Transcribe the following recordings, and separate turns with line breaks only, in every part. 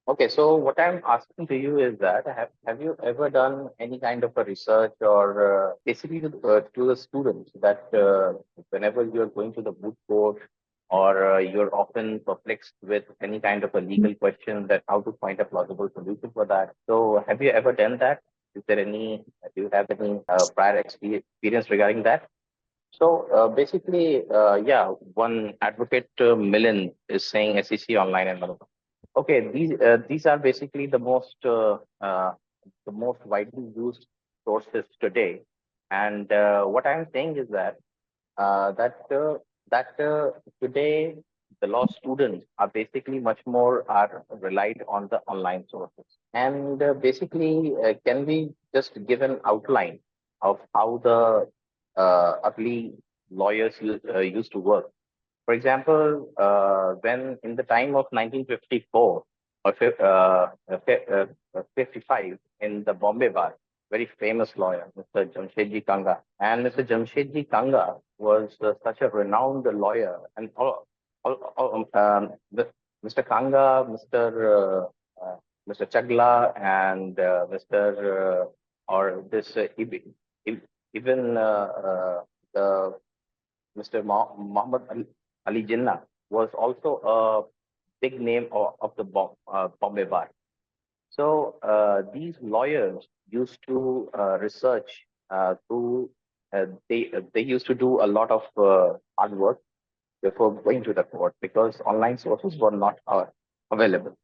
Okay, so what I'm asking to you is that have you ever done any kind of a research or basically to the students that whenever you're going to the moot court or you're often perplexed with any kind of a legal question that how to find a plausible solution for that. So have you ever done that? Is there any, do you have any prior experience regarding that? So basically, yeah, one advocate Millen is saying SEC online and all. Okay, these are basically the most widely used sources today. And what I'm saying is that uh, that uh, that today the law students are basically much more are relied on the online sources. And basically, can we just give an outline of how the early lawyers used to work? For example, when in the time of 1954 or 55 in the Bombay Bar, very famous lawyer, Mr. Jamshedji Kanga. And Mr. Jamshedji Kanga was such a renowned lawyer. And Mr. Kanga, Mr. Chagla, and Mr. Or this even the Mr. Muhammad Ali Jinnah was also a big name of the Bombay Bar. So these lawyers used to research through they used to do a lot of hard work before going to the court because online sources were not available.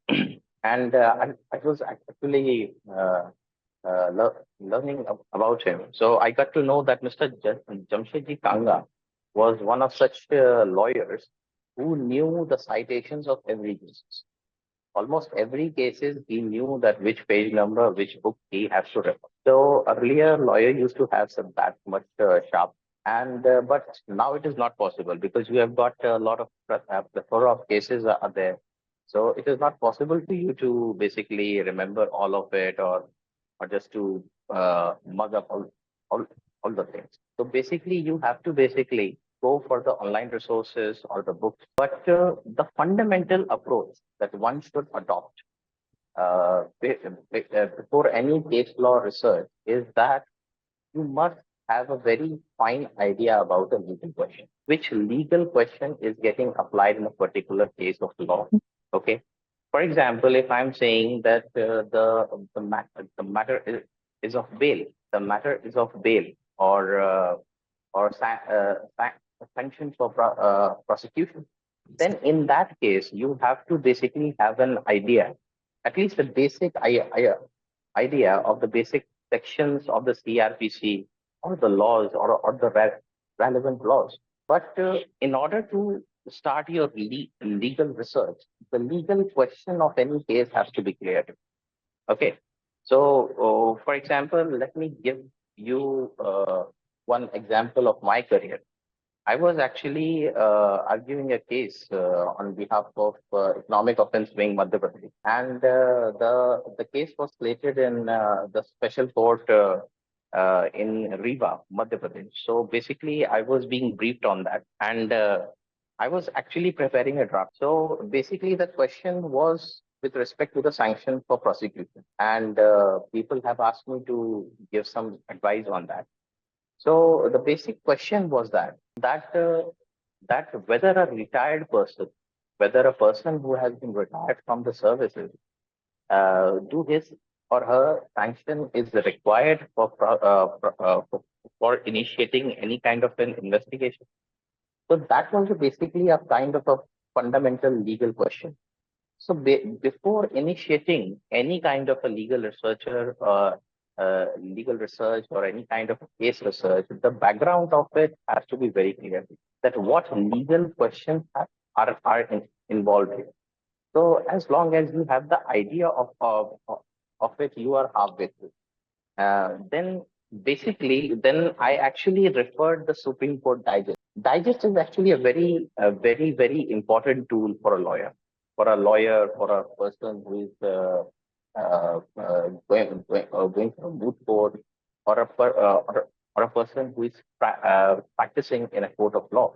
And I was actually learning about him. So I got to know that Mr. Jamshedji Kanga was one of such lawyers who knew the citations of every case. Almost every cases he knew that which page number, which book he has to refer. So earlier lawyer used to have some that much sharp, and but now it is not possible because you have got a lot of plethora of cases are there. So it is not possible for you to basically remember all of it or just to mug up all, all the things. So basically you have to basically go for the online resources or the books. But the fundamental approach that one should adopt before any case law research is that you must have a very fine idea about a legal question. Which legal question is getting applied in a particular case of law? Okay. For example, if I'm saying that the matter is of bail, the matter is of bail or sanctions for prosecution, then in that case you have to basically have an idea, at least a basic idea of the basic sections of the CRPC or the laws or the relevant laws. But in order to start your legal research, the legal question of any case has to be cleared. Okay. So, for example, let me give you one example of my career. I was actually arguing a case on behalf of Economic Offence Wing Madhya Pradesh, and the case was slated in the special court in Riva, Madhya Pradesh. So basically, I was being briefed on that, and I was actually preparing a draft. So basically, the question was with respect to the sanction for prosecution, and people have asked me to give some advice on that. So the basic question was that whether a retired person, whether a person who has been retired from the services, do his or her sanction is required for initiating any kind of an investigation. So that was basically a kind of a fundamental legal question. So before initiating any kind of a legal research or any kind of case research, the background of it has to be very clear. That what legal questions involved here. So as long as you have the idea of it, you are halfway through. Then basically, then I actually referred the Supreme Court digest. Digest is actually very important tool for a lawyer, for a person who is going for a moot court, or a person who is practicing in a court of law.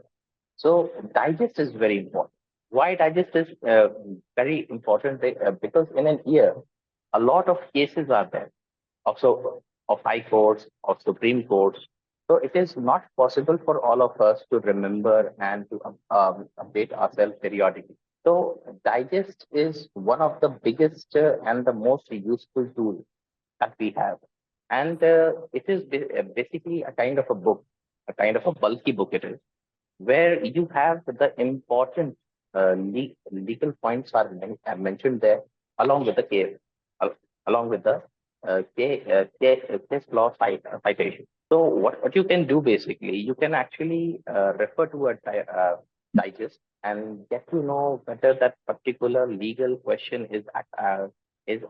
So digest is very important. Why digest is very important because in an year, a lot of cases are there, also of high courts, of Supreme Courts. So it is not possible for all of us to remember and to update ourselves periodically. So digest is one of the biggest and the most useful tools that we have. And it is basically a kind of a book, a kind of a bulky book it is, where you have the important legal points are mentioned there along with the case, along with the case law citation. So what you can do basically, you can actually refer to a digest and get to know whether that particular legal question is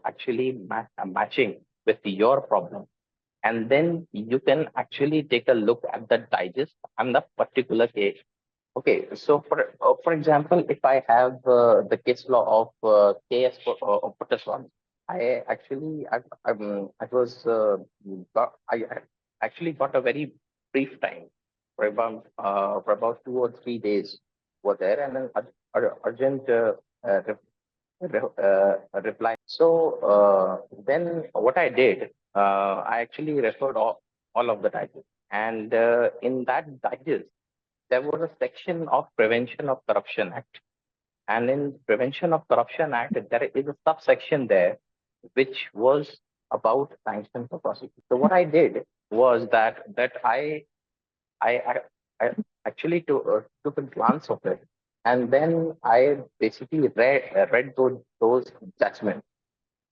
actually matching with your problem, and then you can actually take a look at the digest and the particular case. Okay, so for example, if I have the case law of KS Potterswan, I was I actually got a very brief time for about 2 or 3 days were there, and then urgent reply. So then what I did, I actually referred all of the digest, and in that digest there was a section of Prevention of Corruption Act. And in Prevention of Corruption Act, there is a subsection there which was about sanctions for prosecution. So what I did was that I actually took a glance of it, and then I basically read those judgments.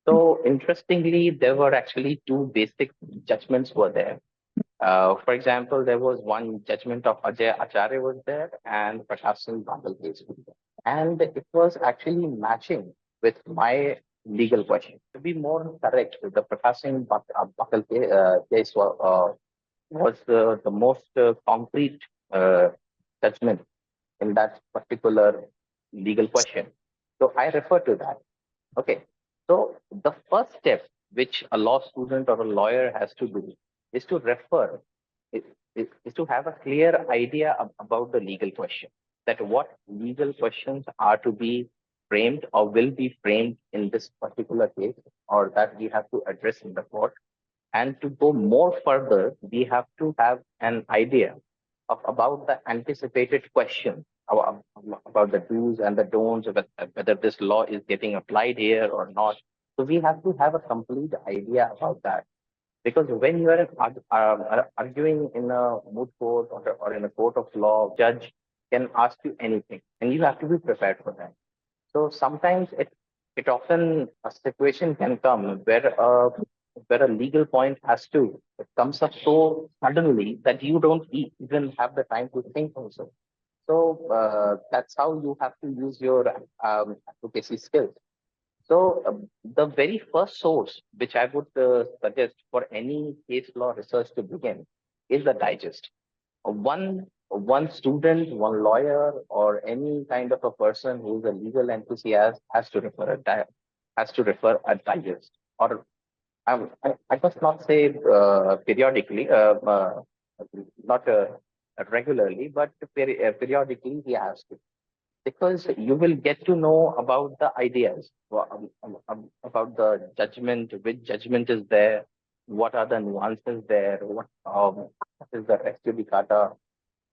So interestingly, there were actually two basic judgments were there. For example, there was one judgment of Ajay Acharya was there and Prakash Singh Bandal case was there. And it was actually matching with my legal question. To be more correct, the Prakash Singh Bandal case was the most concrete uh, judgment in that particular legal question. So I refer to that. Okay. So the first step which a law student or a lawyer has to do is to refer, is, is to have a clear idea about the legal question, that what legal questions are to be framed or will be framed in this particular case, or that we have to address in the court. And to go more further, we have to have an idea of about the anticipated question about the do's and the don'ts, whether this law is getting applied here or not. So we have to have a complete idea about that. Because when you are arguing in a moot court or in a court of law, judge can ask you anything, and you have to be prepared for that. So sometimes it often a situation can come where a legal point has to it comes up so suddenly that you don't even have the time to think also. So that's how you have to use your advocacy skills. So the very first source which I would suggest for any case law research to begin is the digest. One student, one lawyer, or any kind of a person who is a legal enthusiast has to refer a digest. Or I must not say periodically, not regularly, but periodically he has to, because you will get to know about the ideas, about the judgment, which judgment is there, what are the nuances there, what is the res judicata,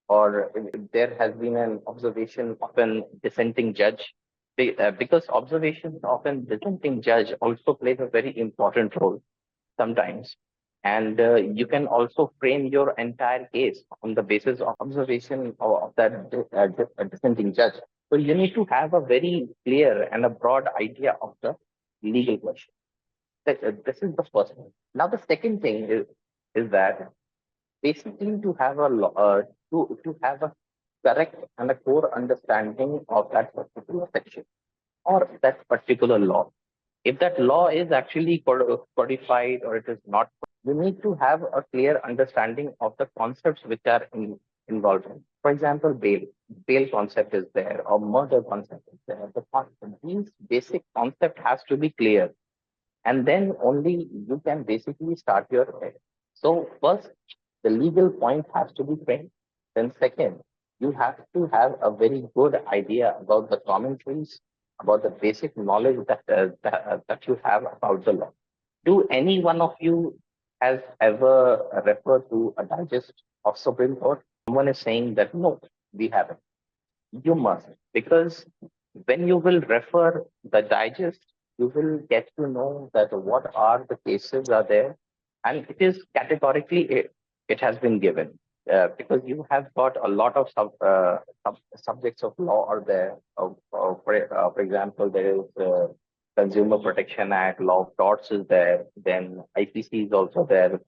or if there has been an observation of an dissenting judge. Because observations of an dissenting judge also plays a very important role sometimes. And you can also frame your entire case on the basis of observation of that dissenting judge. So you need to have a very clear and a broad idea of the legal question. This is the first one. Now the second thing is that basically to have to have a correct and a core understanding of that particular section or that particular law. If that law is actually codified or it is not, you need to have a clear understanding of the concepts which are involved in. For example, bail concept is there, or murder concept is there. These basic concept has to be clear, and then only you can basically start your case. So first, the legal point has to be framed. Then second, you have to have a very good idea about the commentaries, about the basic knowledge that you have about the law. Do any one of you has ever referred to a digest of Supreme Court? Someone is saying that no, we haven't. You must, because when you will refer the digest, you will get to know that what are the cases are there, and it is categorically it has been given because you have got a lot of subjects of law are there. For example, there is Consumer Protection Act, Law of Torts is there. Then IPC is also there,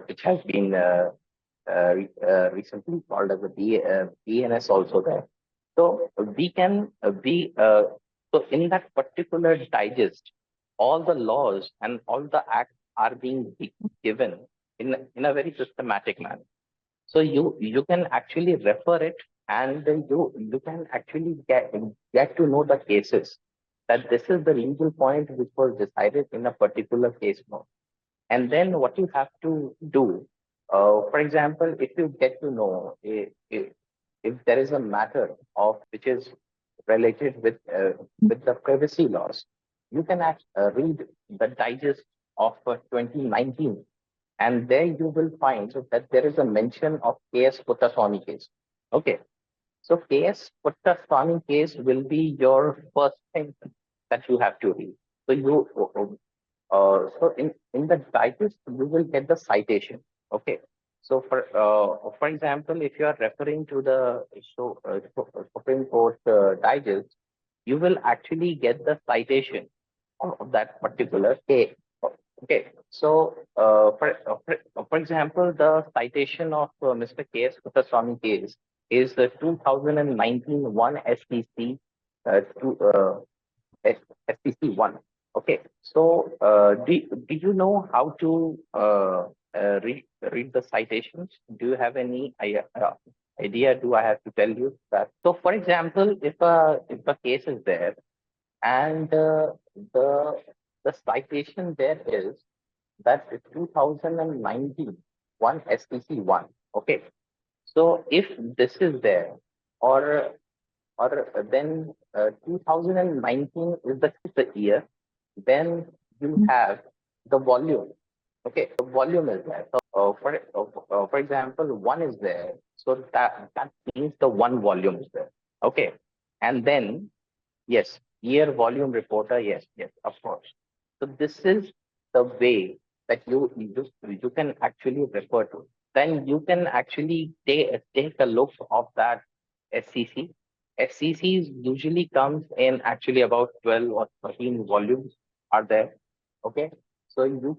which has been recently called as a BNS also there. So we can be so in that particular digest, all the laws and all the acts are being given in a very systematic manner. So you can actually refer it, and then you can actually get to know the cases, that this is the legal point which was decided in a particular case law. And then what you have to do, for example, if you get to know if there is a matter of which is related with the privacy laws, you can read the digest of 2019, and there you will find that there is a mention of KS Puttaswamy case. Okay, so KS Puttaswamy case will be your first thing that you have to read. So in the digest, you will get the citation. Okay. So for example, if you are referring to the Supreme Court digest, you will actually get the citation of that particular case. Okay. So for example, the citation of Mr. K.S. Puttaswamy case is the 2019 1 STC SPC 1. Okay, so do you know how to read the citations? Do you have any idea? Do I have to tell you that? So, for example, if a case is there and the the citation there is that 2019 1 SPC 1. Okay, so if this is there, or then 2019 is the year, then you have the volume. Okay, the volume is there. So for example, one is there, so that means the one volume is there. Okay, and then yes, year volume reporter, yes, yes, of course. So this is the way that you can actually refer to. Then you can actually take a look of that SCC. SCCs usually comes in actually about 12 or 13 volumes are there. Okay, so you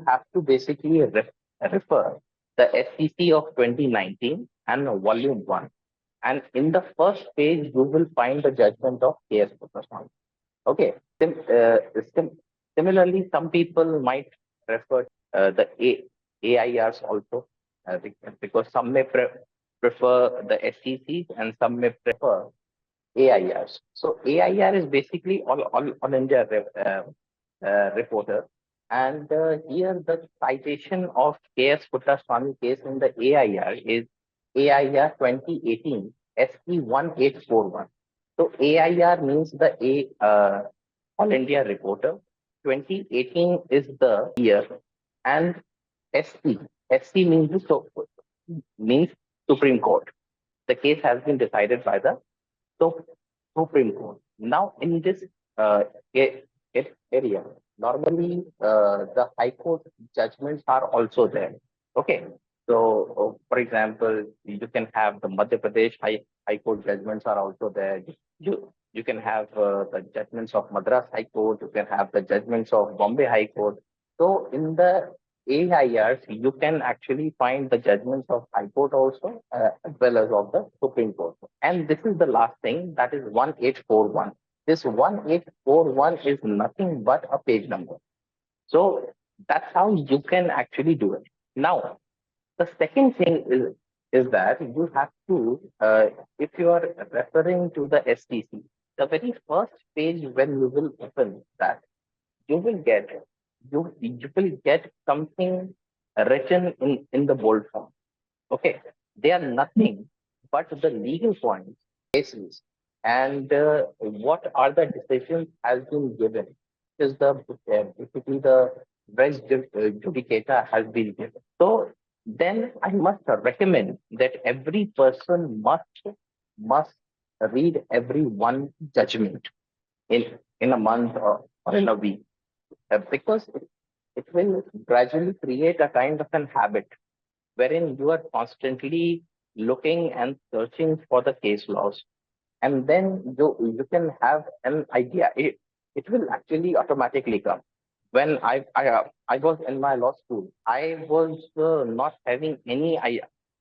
have to basically refer the SCC of 2019 and volume 1, and in the first page you will find the judgment of KS Puttaswamy. Okay. Similarly, some people might refer the AIRs also, because some may prefer the SCCs and some may prefer AIRs. So AIR is basically all India reporter. And here the citation of KS Puttaswamy case in the AIR is AIR 2018 SP 1841. So AIR means the All India Reporter. 2018 is the year, and SC means Supreme Court. The case has been decided by the Supreme Court. Now, in this area, normally the High Court judgments are also there. Okay, so for example, you can have the Madhya Pradesh High Court judgments are also there. You can have the judgments of Madras High Court. You can have the judgments of Bombay High Court. So in the AIRs, you can actually find the judgments of High Court also, as well as of the Supreme Court. And this is the last thing, that is 1841. This 1841 is nothing but a page number. So that's how you can actually do it. Now, the second thing is that you have to, if you are referring to the STC, the very first page when you will open that, you will get something written in the bold form. Okay, they are nothing but the legal points, cases, and what are the decisions has been given. Is the basically the judicator has been given. So then I must recommend that every person must read every one judgment in a month or in a week, because it will gradually create a kind of an habit wherein you are constantly looking and searching for the case laws, and then you can have an idea. It will actually automatically come. When I was in my law school, I was not having any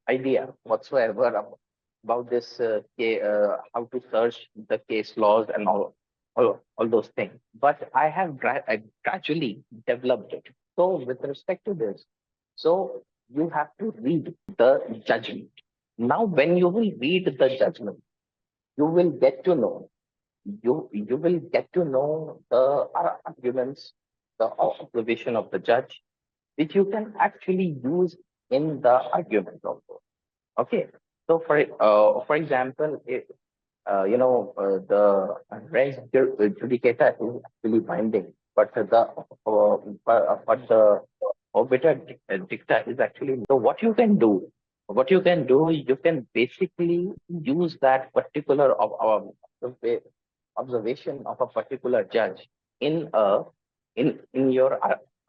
idea whatsoever about this how to search the case laws and all those things. But I gradually developed it. So with respect to this, so you have to read the judgment. Now, when you will read the judgment, you will get to know you will get to know the arguments, the observation of the judge, which you can actually use in the argument also. Okay, so for example, the res judicator is actually binding, but the obiter dicta is actually. So what you can do, you can basically use that particular observation of a particular judge in a in your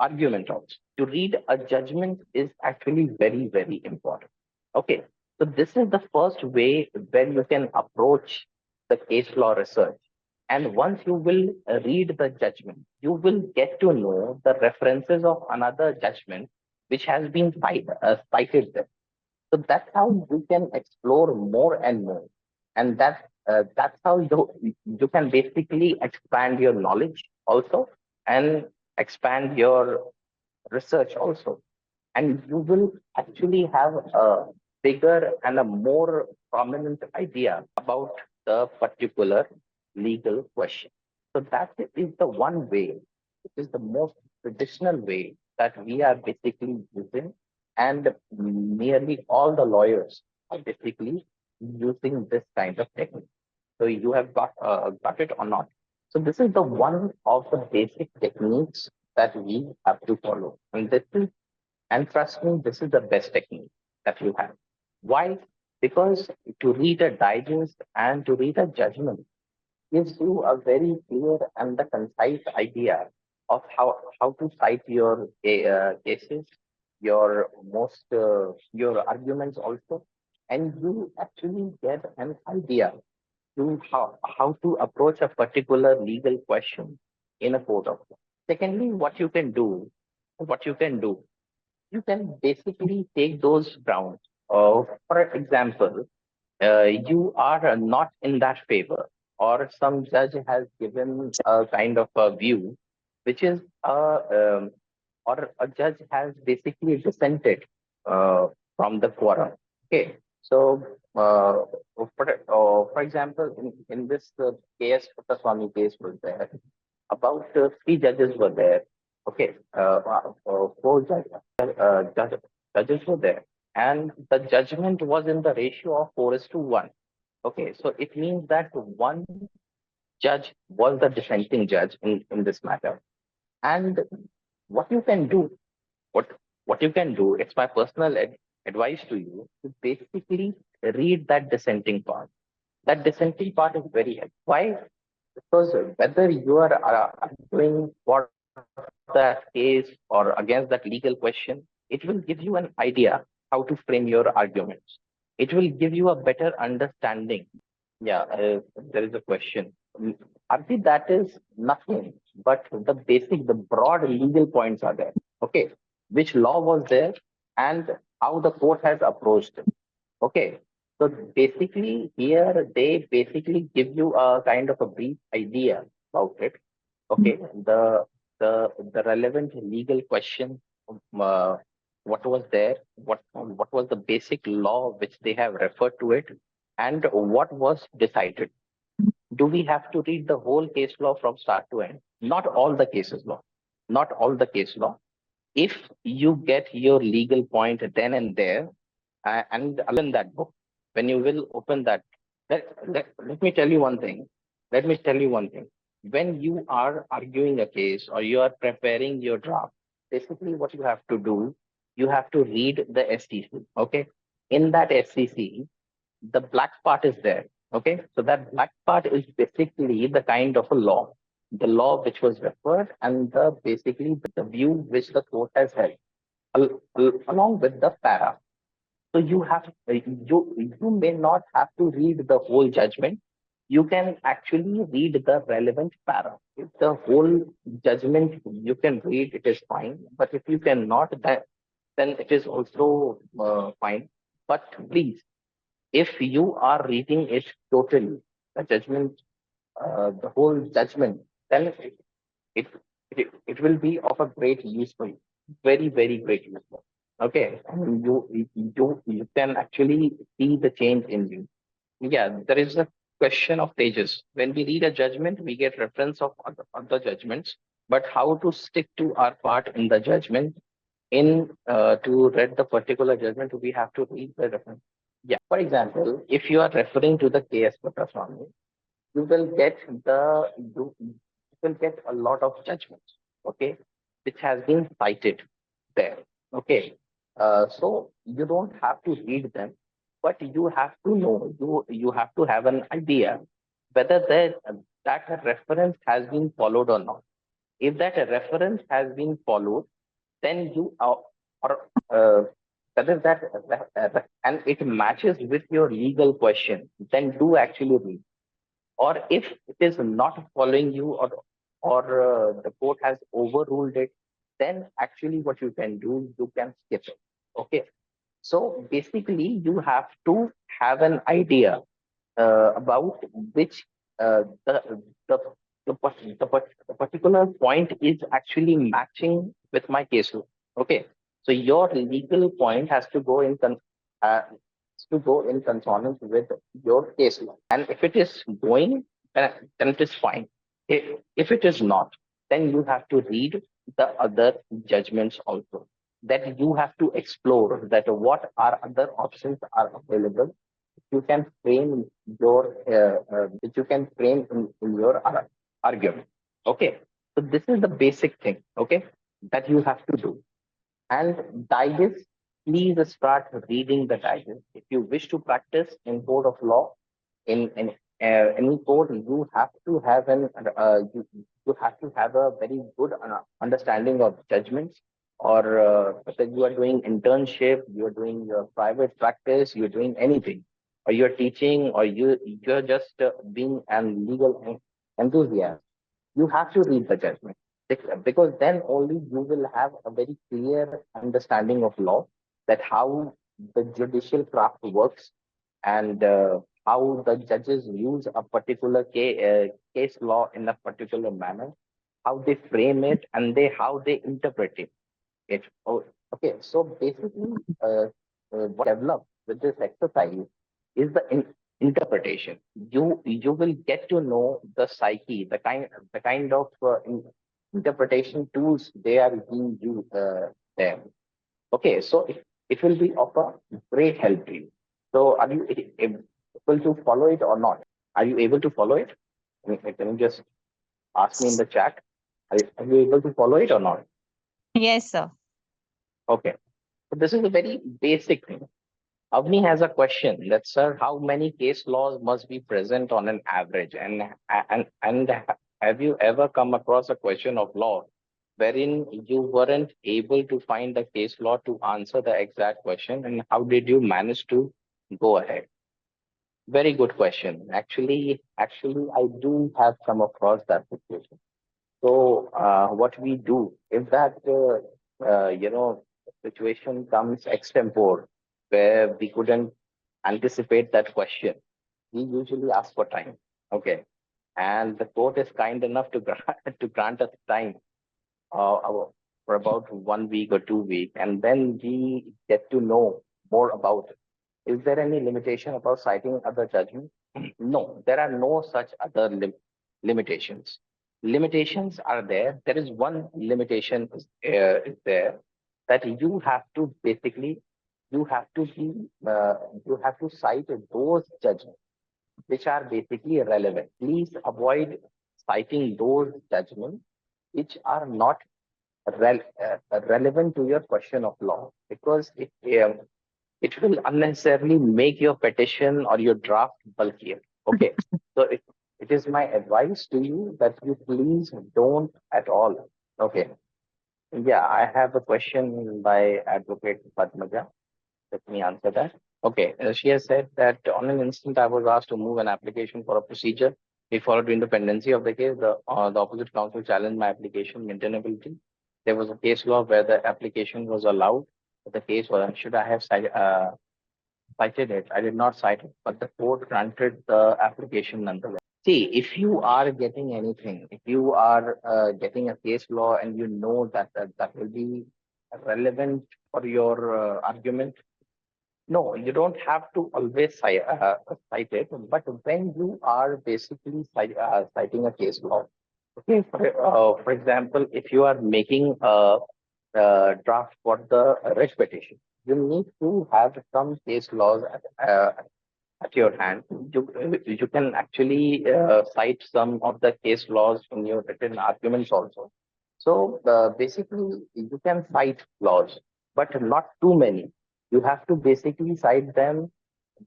argument also. To read a judgment is actually very important. Okay, so this is the first way where you can approach the case law research. And once you will read the judgment, you will get to know the references of another judgment which has been cited there. So that's how you can explore more and more, and that's how you can basically expand your knowledge also, and expand your research also, and you will actually have a bigger and a more prominent idea about the particular legal question. So that is the one way, which is the most traditional way that we are basically using, and nearly all the lawyers are basically using this kind of technique. So you have got it or not? So this is the one of the basic techniques that we have to follow, and trust me, this is the best technique that you have. Why? Because to read a digest and to read a judgment gives you a very clear and the concise idea of how to cite your cases, your arguments also, and you actually get an idea to how to approach a particular legal question in a court of law. Secondly, what you can basically take those grounds. For example, you are not in that favor, or some judge has given a kind of a view, which is or a judge has basically dissented from the quorum. Okay, so for example, in this KS Swami case was there, about three judges were there. Okay, four judges were there, and the judgment was in the ratio of 4:1. Okay, so it means that one judge was the dissenting judge in this matter. And what you can do, what what you can do, it's my personal advice to you, to basically read that dissenting part. That dissenting part is very helpful. Why? Because whether you are doing for that case or against that legal question, it will give you an idea how to frame your arguments. It will give you a better understanding. Yeah, there is a question. Arti, that is nothing but the basic, the broad legal points are there. Okay, which law was there and how the court has approached it. Okay, so basically here they basically give you a kind of a brief idea about it. Okay, the relevant legal question, what was there, what was the basic law which they have referred to it, and what was decided. Do we have to read the whole case law from start to end? Not all the cases law, not all the case law. If you get your legal point then and there, and in that book, when you will open that, let me tell you one thing. Let me tell you one thing. When you are arguing a case or you are preparing your draft, basically what you have to do, you have to read the SCC. Okay. In that SCC, the black part is there. Okay. So that black part is basically the kind of a law, the law which was referred and the basically the view which the court has held along with the para. So you may not have to read the whole judgment. You can actually read the relevant para. If the whole judgment you can read, it is fine. But if you cannot, then it is also fine. But please, if you are reading it totally, the judgment, the whole judgment, then it, it will be of a great use for you, very very great use for you. Okay, and you can actually see the change in you. Yeah, there is a question of pages. When we read a judgment, we get reference of other judgments, but how to stick to our part in the judgment, in to read the particular judgment, we have to read the reference. Yeah, for example, if you are referring to the KS Swamy, you will get you will get a lot of judgments, okay, which has been cited there. Okay. So you don't have to read them, but you have to know, you have to have an idea whether that reference has been followed or not. If that reference has been followed, then you are, or whether and it matches with your legal question, then do actually read. Or if it is not following you, or the court has overruled it, then actually what you can do, you can skip it. Okay. So basically you have to have an idea about which the the particular point is actually matching with my case law. Okay, so your legal point has to go in consonance with your case law, and if it is going, then it is fine. If it is not, then you have to read the other judgments also. That you have to explore that what are other options are available, you can frame your which you can frame in your argument. Okay, so this is the basic thing, okay, that you have to do. And digest, please start reading the digest. If you wish to practice in court of law, in any court, you have to have you have to have a very good understanding of judgments, or whether you are doing internship, you are doing your private practice, you're doing anything, or you're teaching, or you're just being an legal enthusiast. You have to read the judgment, because then only you will have a very clear understanding of law, that how the judicial craft works, and how the judges use a particular case law in a particular manner, how they frame it, and how they interpret it. Oh, okay. So basically, what develop with this exercise is the interpretation. You will get to know the psyche, the kind of interpretation tools they are being used there. Okay, so it will be of a great help to you. So are you able to follow it or not? Are you able to follow it? Can you just ask me in the chat? Are you able to follow it or not?
Yes, sir.
Okay. So this is a very basic thing. Avni has a question that, sir, how many case laws must be present on an average? And have you ever come across a question of law wherein you weren't able to find the case law to answer the exact question, and how did you manage to go ahead? Very good question. Actually, I do have come across that situation. So what we do, if that situation comes extempore, where we couldn't anticipate that question, we usually ask for time. Okay, and the court is kind enough to to grant us time for about 1 week or 2 weeks, and then we get to know more about it. Is there any limitation about citing other judgments? No, there are no such other limitations. Limitations are there. There is one limitation is there, that you have to basically you have to you have to cite those judgments which are basically relevant. Please avoid citing those judgments which are not relevant to your question of law, because it will unnecessarily make your petition or your draft bulkier. Okay, so it is my advice to you that you please don't at all. Okay, yeah, I have a question by Advocate Padmaja. Let me answer that. Okay, she has said that on an instant I was asked to move an application for a procedure. We followed the independency of the case. The opposite counsel challenged my application maintainability. There was a case law where the application was allowed. The case was, should I have cited it? I did not cite it, but the court granted the application nonetheless. See, if you are getting anything, if you are getting a case law and you know that will be relevant for your argument, no, you don't have to always cite it, but when you are basically citing a case law, okay, for example, if you are making a draft for the writ petition, you need to have some case laws at your hand. You can actually cite some of the case laws in your written arguments also. So basically, you can cite laws, but not too many. You have to basically cite them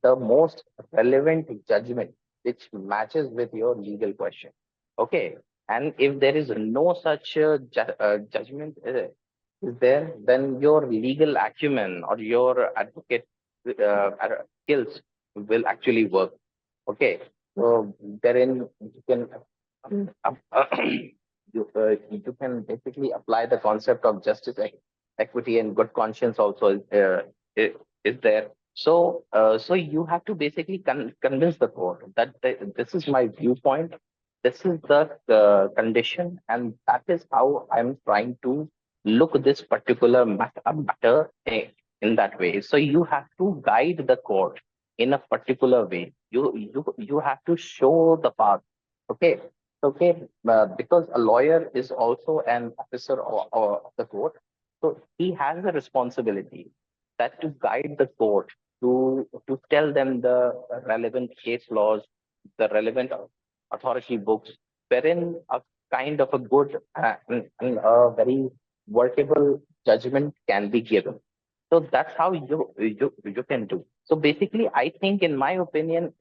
the most relevant judgment which matches with your legal question. Okay, and if there is no such judgment is there, then your legal acumen or your advocate skills will actually work. Okay, so therein you can you can basically apply the concept of justice, equity, and good conscience also is there. So, so you have to basically convince the court that this is my viewpoint, this is the condition, and that is how I'm trying to look at this particular matter in that way. So you have to guide the court in a particular way. You have to show the path. Okay, okay, because a lawyer is also an officer of the court, so he has a responsibility that to guide the court, to tell them the relevant case laws, the relevant authority books, wherein a kind of a good and a very workable judgment can be given. So that's how you can do. So basically, I think, in my opinion,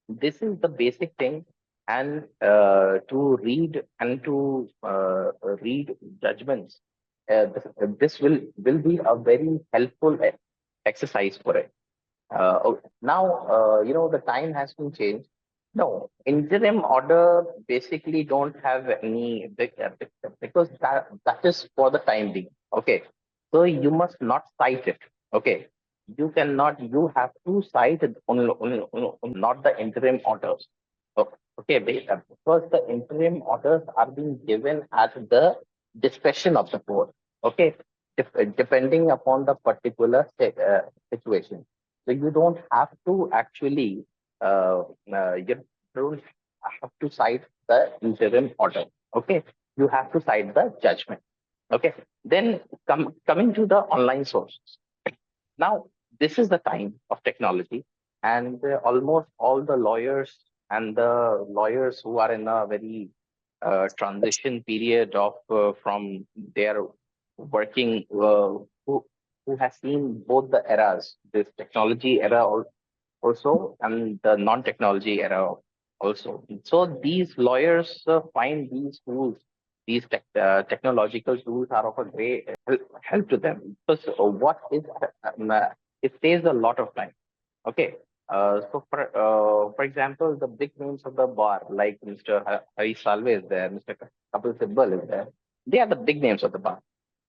this is the basic thing. And to read and to read judgments, this will be a very helpful exercise for it. Now, the time has been changed. No, interim order basically don't have any big because that is for the time being. Okay, so you must not cite it. Okay, you cannot. You have to cite it not the interim orders. Okay, because the interim orders are being given at the discretion of the court. Okay, depending upon the particular situation. So you don't have to actually, you don't have to cite the interim order. Okay, you have to cite the judgment. Okay, then coming to the online sources. Now, this is the time of technology, and almost all the lawyers and the lawyers who are in a very transition period of from their working who has seen both the eras, this technology era also and the non-technology era also. So these lawyers find these tools, these technological tools are of a great help to them, because what is it saves a lot of time. Okay. So for example, the big names of the bar, like Mr. Hari Salve is there, Mr. Kapil Sibal is there. They are the big names of the bar,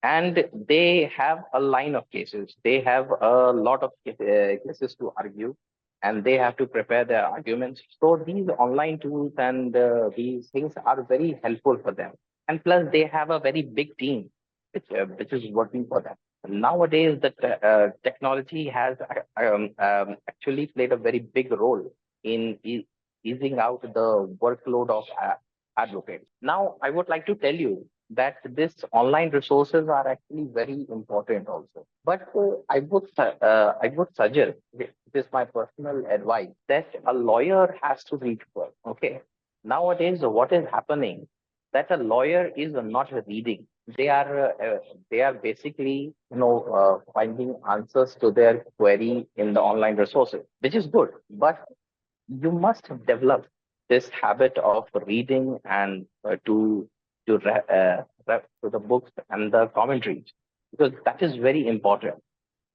and they have a line of cases. They have a lot of cases to argue, and they have to prepare their arguments. So these online tools and these things are very helpful for them. And plus, they have a very big team which is working for them. Nowadays, the technology has actually played a very big role in easing out the workload of advocates. Now, I would like to tell you that this online resources are actually very important also. But I would suggest, this is my personal advice, that a lawyer has to read first. Okay. Nowadays, what is happening that a lawyer is not reading. They are basically finding answers to their query in the online resources, which is good. But you must develop this habit of reading and to the books and the commentaries, because that is very important.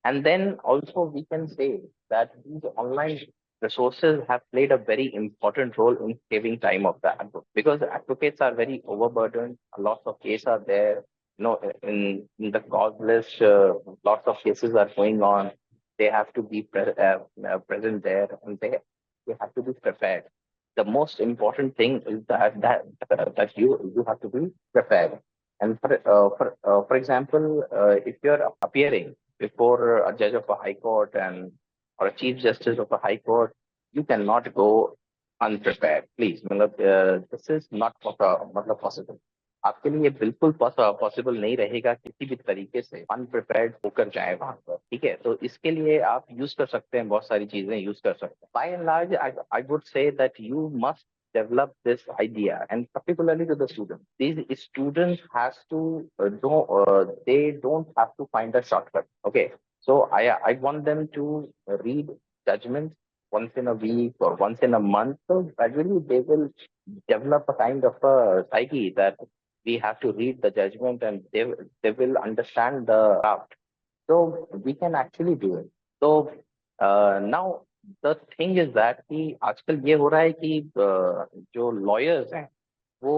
And then also we can say that these online resources have played a very important role in saving time of the advocate, because advocates are very overburdened. Lots of cases are there. In the cause list, lots of cases are going on. They have to be present there, and they have to be prepared. The most important thing is that you have to be prepared. And for example, if you're appearing before a judge of a high court and or a chief justice of a high court, you cannot go unprepared. Please, मतलब, this is not मतलब possible. आपके लिए बिल्कुल possible नहीं रहेगा किसी भी तरीके से अनप्रिपेयर्ड होकर जाए वहां पर, ठीक है? तो इसके लिए आप यूज कर सकते हैं, बहुत सारी चीजें यूज कर सकते हैं. By and large, I would say that you must develop this idea, and particularly to the students, these students has to they don't have to find a shortcut. Okay, so I want them to read judgments once in a week or once in a month, so gradually they will develop a kind of a psyche that we have to read the judgment, and they will understand the craft. So we can actually do it. So now the thing is that कि आजकल ये हो रहा है कि जो lawyers हैं वो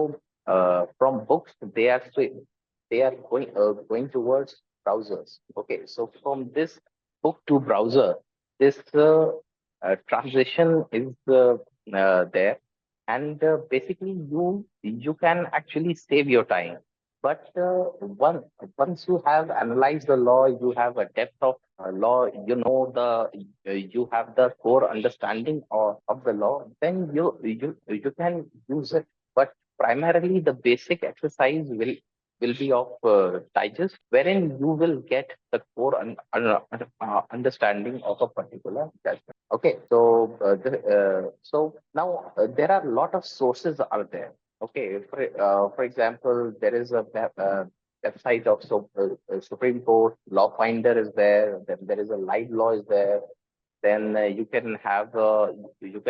from books they are going towards browsers. Okay, so from this book to browser, this transition is there, and basically you can actually save your time. But once you have analyzed the law, you have a depth of law, you have the core understanding of the law, then you can use it. But primarily, the basic exercise will be of digest, wherein you will get the core understanding of a particular judgment. Okay, so so now there are a lot of sources out there. Okay, for example, there is a website of Supreme Court, Law Finder is there, then there is a Live Law is there, then you can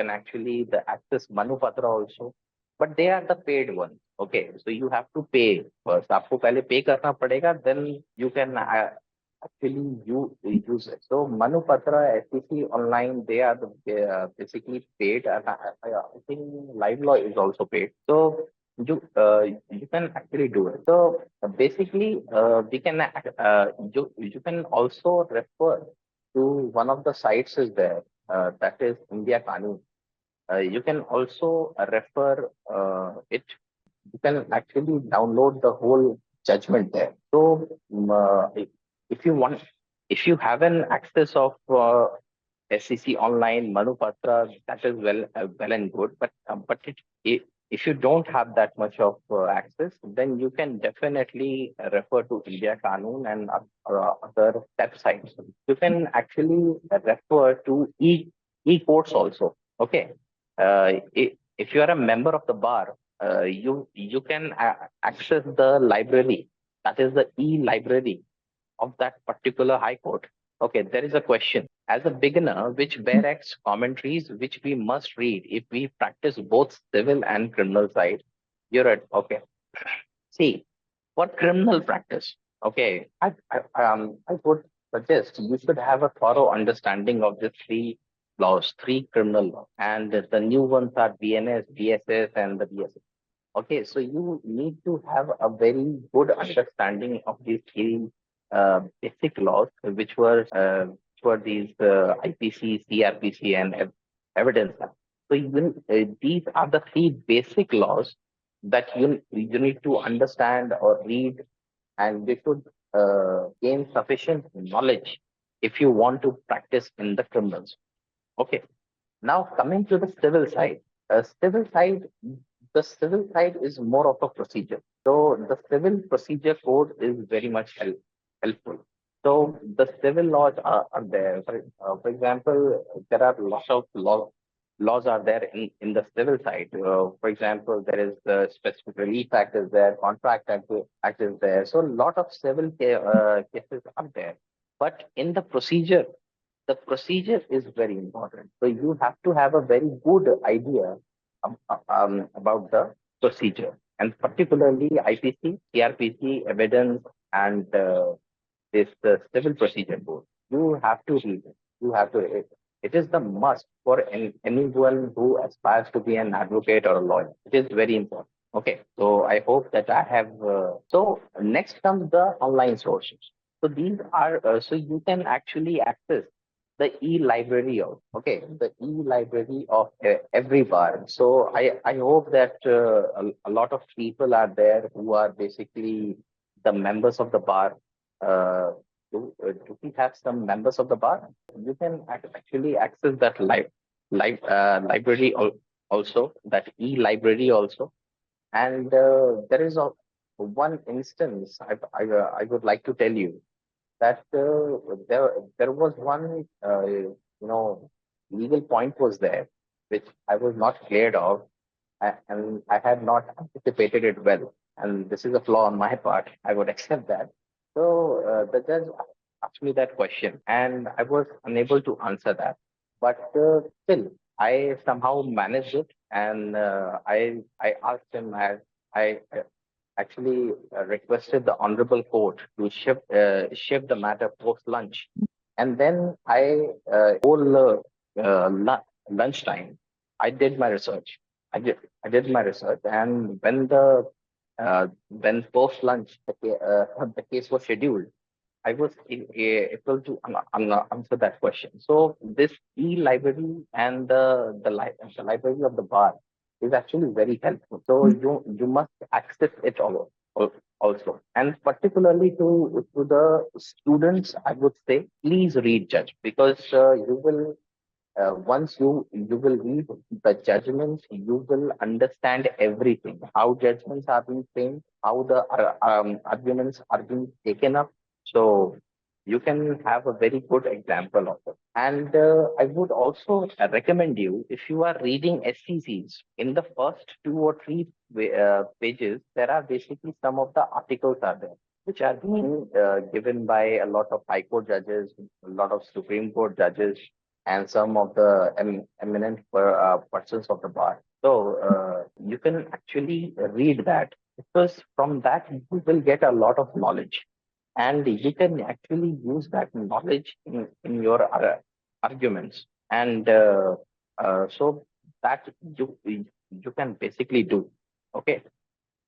actually the access Manupatra also, but they are the paid ones. Okay, so you have to pay first. आपको पहले pay करना पड़ेगा, then you can actually you use it. So Manupatra, SEC online, they are basically paid, and I think Live Law is also paid. So you can actually do it. So basically, we can you can also refer to one of the sites is there, that is India Kanun. You can also refer it. You can actually download the whole judgment there. So if you want, if you have an access of SEC online, Manupatra, that is well and good. But if you don't have that much of access, then you can definitely refer to India Kanun and other websites. You can actually refer to e-courts also. Okay, if you are a member of the bar, you can access the library, that is the e-library of that particular high court. Okay, there is a question. As a beginner, which barracks commentaries which we must read if we practice both civil and criminal side? You're right. Okay. See, for criminal practice, okay, I would suggest you should have a thorough understanding of the three laws, three criminal laws, and the new ones are BNS, BSS, and the BSS. Okay, so you need to have a very good understanding of these three basic laws, which were these IPC, CRPC, and evidence. So these are the three basic laws that you need to understand or read, and you should gain sufficient knowledge if you want to practice in the criminals. Okay. Now coming to the civil side, civil side The civil side is more of a procedure. So the civil procedure code is very much helpful. So the civil laws are there. For example, there are lots of laws are there in the civil side. For example, there is the specific relief act is there, contract act is there. So a lot of civil cases are there. But in the procedure is very important. So you have to have a very good idea about the procedure, and particularly IPC, CRPC, evidence, and this civil procedure code. You have to read it. You have to. It is the must for anyone who aspires to be an advocate or a lawyer. It is very important. Okay, so I hope that I have. So next comes the online sources. So these are so you can actually access the e-library of the e-library of every bar. So I hope that a lot of people are there who are basically the members of the bar. Uh, do we have some members of the bar? You can actually access that library also, that e-library also. And there is one instance I would like to tell you that there was one legal point was there which I was not cleared of, and I had not anticipated it well. And this is a flaw on my part. I would accept that. So the judge asked me that question, and I was unable to answer that. But still, I somehow managed it, and I asked him. I actually requested the honorable court to shift the matter post lunch, and then whole lunchtime, I did my research. I did my research, and when post lunch the case was scheduled, I was able to answer that question. So this e-library and the library of the bar is actually very helpful. So you must access it also, and particularly to the students, I would say, please read Judge, because you will once you will read the judgments, you will understand everything, how judgments are being framed, how the arguments are being taken up. So you can have a very good example of it. And I would also recommend you, if you are reading SCCs, in the first two or three pages, there are basically some of the articles are there, which are being given by a lot of High Court judges, a lot of Supreme Court judges, and some of the eminent persons of the bar. So you can actually read that, because from that you will get a lot of knowledge, and you can actually use that knowledge in your arguments. And so that you can basically do. Okay.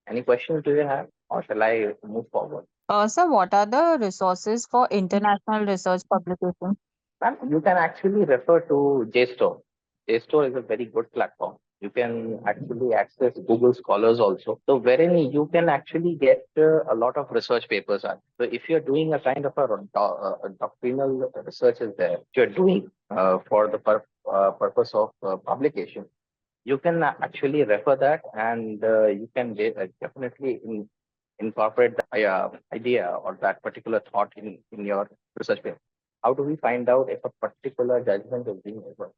Any questions do you have, or shall I move forward?
Sir, what are the resources for international research publication?
Ma'am, you can actually refer to JSTOR. JSTOR is a very good platform. You can actually access Google Scholars also. So wherein you can actually get a lot of research papers on. So if you're doing a kind of a doctrinal research is there, you're doing for the purpose of publication, you can actually refer that, and you can definitely incorporate the idea or that particular thought in your research paper. How do we find out if a particular judgment is being reversed?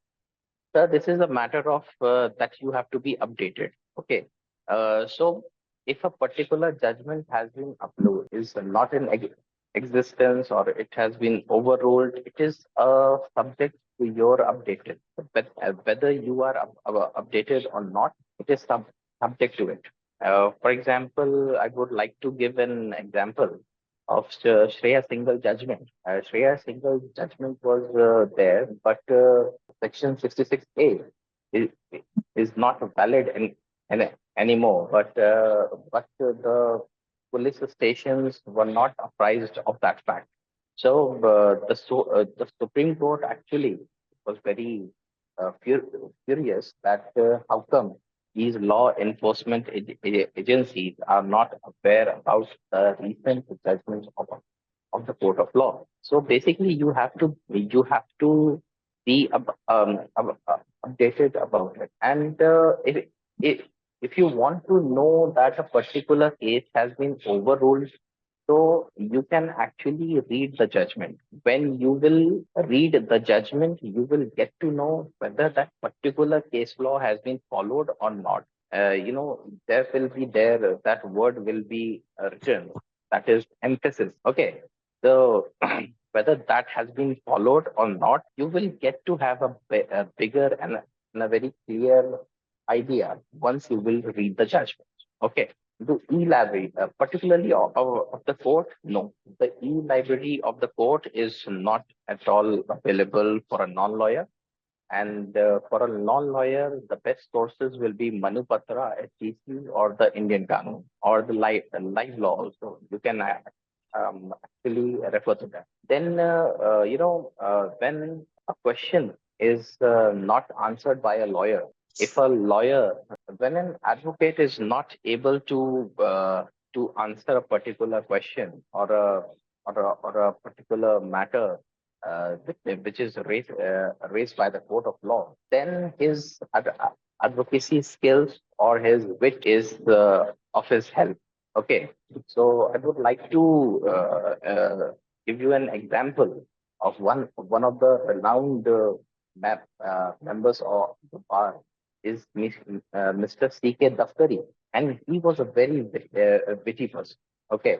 Sir, this is a matter of that you have to be updated. Okay. So if a particular judgment has been uploaded, is not in existence, or it has been overruled, it is subject to your updated. But whether you are updated or not, it is subject to it. For example, I would like to give an example of Shreya Singhal judgment. Shreya Singhal judgment was there, but Section 66A is, is not valid anymore. But the police stations were not apprised of that fact. So the Supreme Court actually was very furious that how come these law enforcement agencies are not aware about the recent judgments of the court of law. So basically, you have to be updated about it. And If you want to know that a particular case has been overruled, so you can actually read the judgment. When you will read the judgment, you will get to know whether that particular case law has been followed or not. There will be there that word will be written, that is emphasis. Okay, so whether that has been followed or not, you will get to have a bigger and a very clear idea once you will read the judgment. Okay, the e-library, particularly of the court, no. The e-library of the court is not at all available for a non-lawyer. And for a non-lawyer, the best sources will be Manupatra, HTC, or the Indian Kanun, or the live law also. You can actually refer to that. Then, when a question is not answered by a lawyer, if a lawyer, when an advocate is not able to answer a particular question or a particular matter which is raised by the court of law, then his advocacy skills or his wit is of his help. Okay, so I would like to give you an example of one of the renowned members of the bar is Mr. C.K. Daftari, and he was a very witty person. Okay,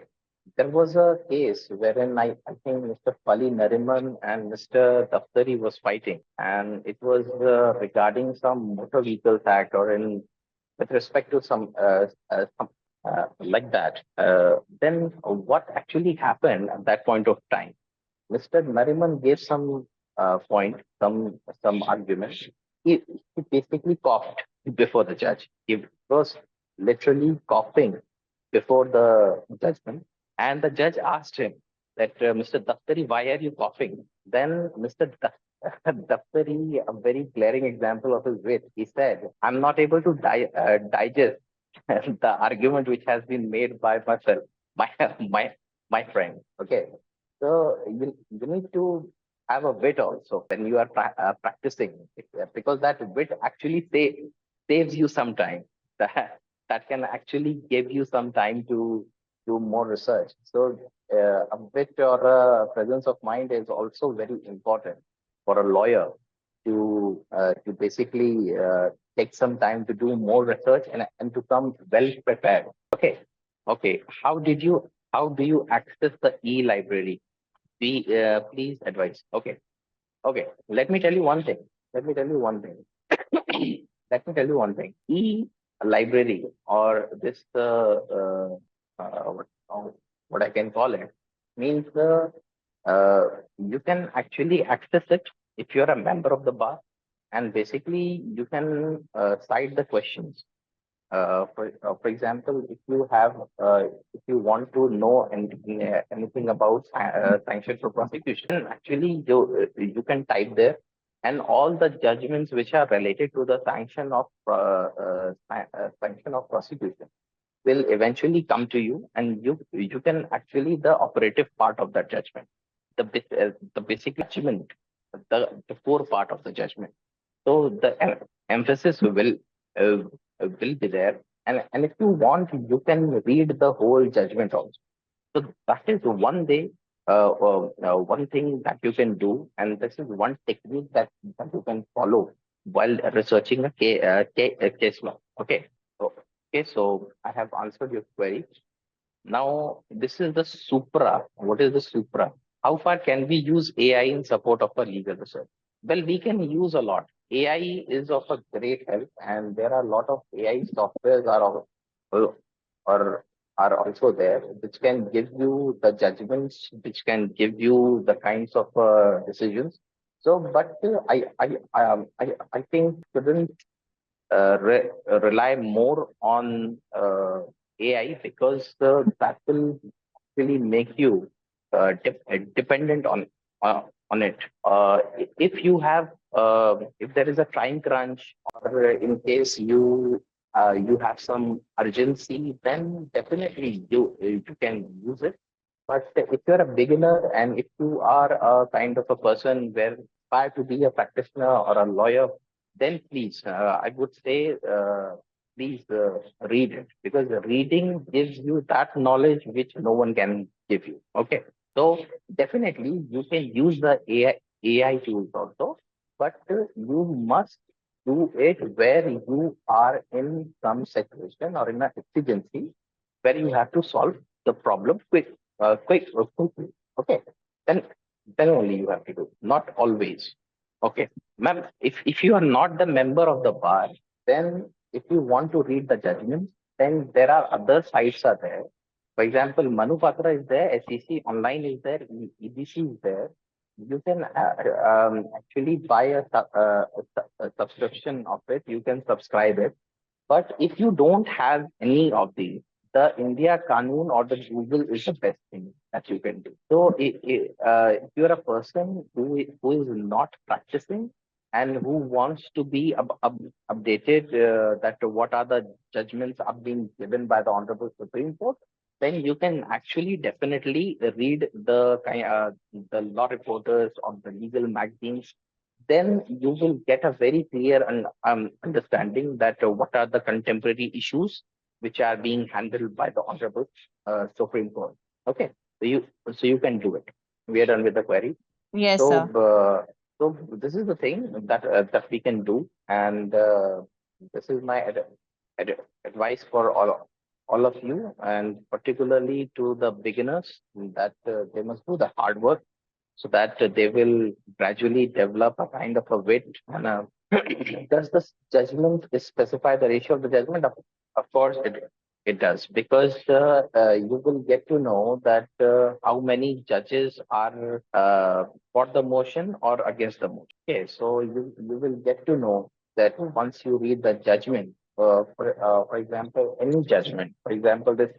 there was a case wherein I think Mr. Pali Nariman and Mr. Daftari was fighting, and it was regarding some motor vehicles act or in with respect to some like that. Then what actually happened at that point of time? Mr. Nariman gave some point, some argument. He basically coughed before the judge. He was literally coughing before the judgment, and the judge asked him that, Mr. Daftari, why are you coughing? Then Mr. Daftari, a very glaring example of his wit, he said, I'm not able to digest the argument which has been made by myself, my my my friend. Okay, so you need to have a wit also when you are practicing, because that wit actually saves you some time. That can actually give you some time to do more research. So a wit or a presence of mind is also very important for a lawyer to basically take some time to do more research and to come well prepared. Okay, okay. How do you access the e-library? Please advise. Okay, okay. Let me tell you one thing. Let me tell you one thing. Let me tell you one thing. E-library or this what I can call it means you can actually access it if you're a member of the bar, and basically you can cite the questions. For example, if you want to know anything about sanction for prosecution, actually you can type there, and all the judgments which are related to the sanction of prosecution will eventually come to you, and you can actually the operative part of that judgment, the basic judgment, the core part of the judgment. So the emphasis will be there, and if you want, you can read the whole judgment also. So that is one thing that you can do, and this is one technique that you can follow while researching a case law. Okay, so I have answered your query. Now, this is the supra. What is the supra? How far can we use AI in support of a legal research? Well, we can use a lot. AI is of a great help, and there are a lot of AI softwares uh, are are also there, which can give you the judgments, which can give you the kinds of decisions. So, but I think shouldn't rely more on AI, because that will really make you dependent on it. If you have, if there is a time crunch, or in case you have some urgency, then definitely you can use it. But if you're a beginner, and if you are a kind of a person where aspire to be a practitioner or a lawyer, then please, I would say please read it, because reading gives you that knowledge which no one can give you. Okay, so definitely you can use the AI tools also, but you must do it where you are in some situation or in a exigency where you have to solve the problem quickly. Okay, then then only you have to do. Not always. Okay, ma'am. If you are not the member of the bar, then if you want to read the judgments, then there are other sites are there. For example, Manupatra is there, SEC Online is there, EBC is there. You can actually buy a subscription of it. You can subscribe it. But if you don't have any of these, the India Kanun or the Google is the best thing that you can do. So if you're a person who is not practicing and who wants to be updated that what are the judgments are being given by the Honorable Supreme Court, then you can actually definitely read the law reporters or the legal magazines. Then you will get a very clear understanding that what are the contemporary issues which are being handled by the Honorable Supreme Court. Okay, so you can do it. We are done with the query.
Yes,
So,
sir.
this is the thing that we can do, and this is my advice for all of you, and particularly to the beginners, that they must do the hard work so that they will gradually develop a kind of a wit and a does the judgment specify the ratio of the judgment? Of course, it does, because you will get to know that how many judges are for the motion or against the motion. Okay, so you will get to know that once you read the judgment. For example, any judgment. For example, this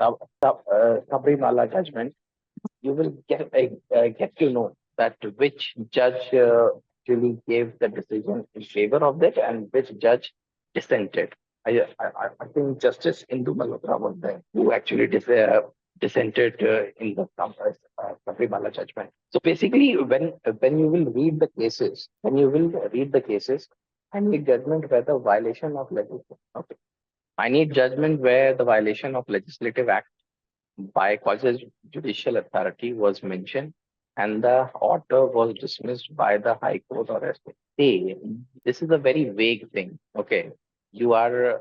Sabrimala judgment, you will get to know that which judge actually gave the decision in favor of that and which judge dissented. I think Justice Indu Malhotra was there who actually dissented in the Sabrimala judgment. So basically, when you will read the cases, I need judgment where the violation of legislation. Okay, I need judgment where the violation of legislative act by quasi judicial authority was mentioned, and the order was dismissed by the High Court or SC. See, this is a very vague thing. Okay, you are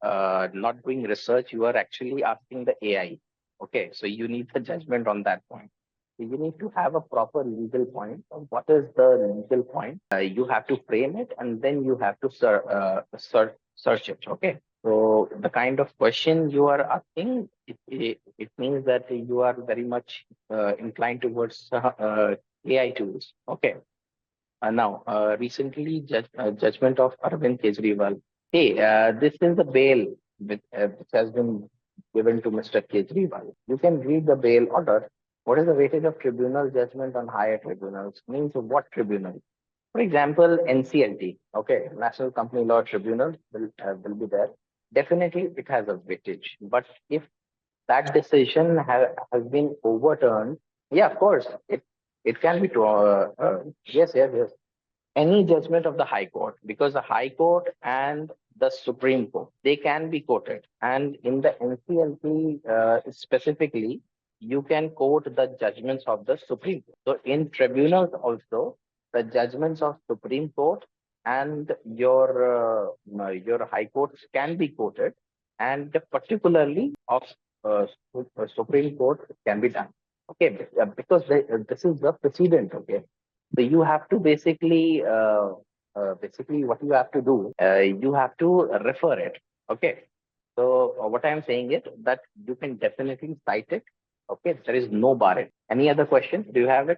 not doing research. You are actually asking the AI. Okay, so you need the judgment on that point. So you need to have a proper legal point. What is the legal point? You have to frame it, and then you have to search it. Okay. So the kind of question you are asking, it means that you are very much inclined towards AI tools. Okay. Now, recently, judgment of Arvind Kejriwal. Hey, this is the bail which has been given to Mr. Kejriwal. You can read the bail order. What is the weightage of tribunal judgment on higher tribunals? Means what tribunal? For example, NCLT, okay, National Company Law Tribunal will be there. Definitely, it has a weightage. But if that decision has been overturned, yeah, of course, it can be true. Yes. Any judgment of the High Court, because the High Court and the Supreme Court, they can be quoted. And in the NCLT specifically, you can quote the judgments of the Supreme Court. So in tribunals also, the judgments of Supreme Court and your High Courts can be quoted, and particularly of Supreme Court can be done. Okay, because this is the precedent. Okay, so you have to basically what you have to do, you have to refer it. Okay. So what I am saying is that you can definitely cite it. Okay. There is no bar it. Any other question? Do you have it?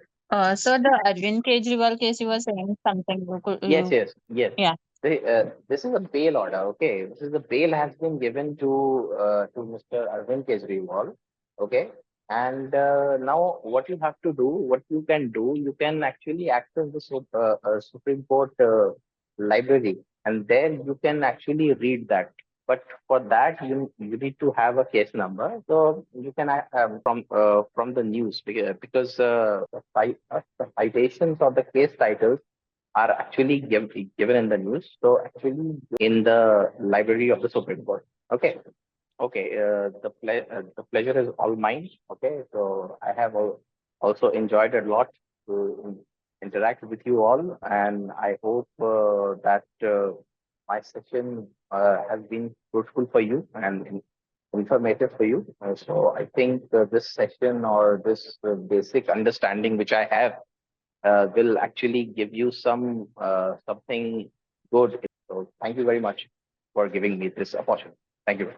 So the Arvind Kejriwal case, you were saying something.
Yes, yes.
Yeah.
This is a bail order. Okay, this is the bail has been given to Mr. Arvind Kejriwal. Okay, and now what you have to do, what you can do, you can actually access the Supreme Court library, and there you can actually read that. But for that, you need to have a case number. So you can from the news, because the citations of the case titles are actually given in the news. So actually, in the library of the Supreme Court. Okay. Okay, the pleasure is all mine. Okay, so I have also enjoyed a lot to interact with you all, and I hope that my session has been fruitful for you and informative for you. So I think this session or this basic understanding which I have will actually give you something good. So thank you very much for giving me this opportunity. Thank you.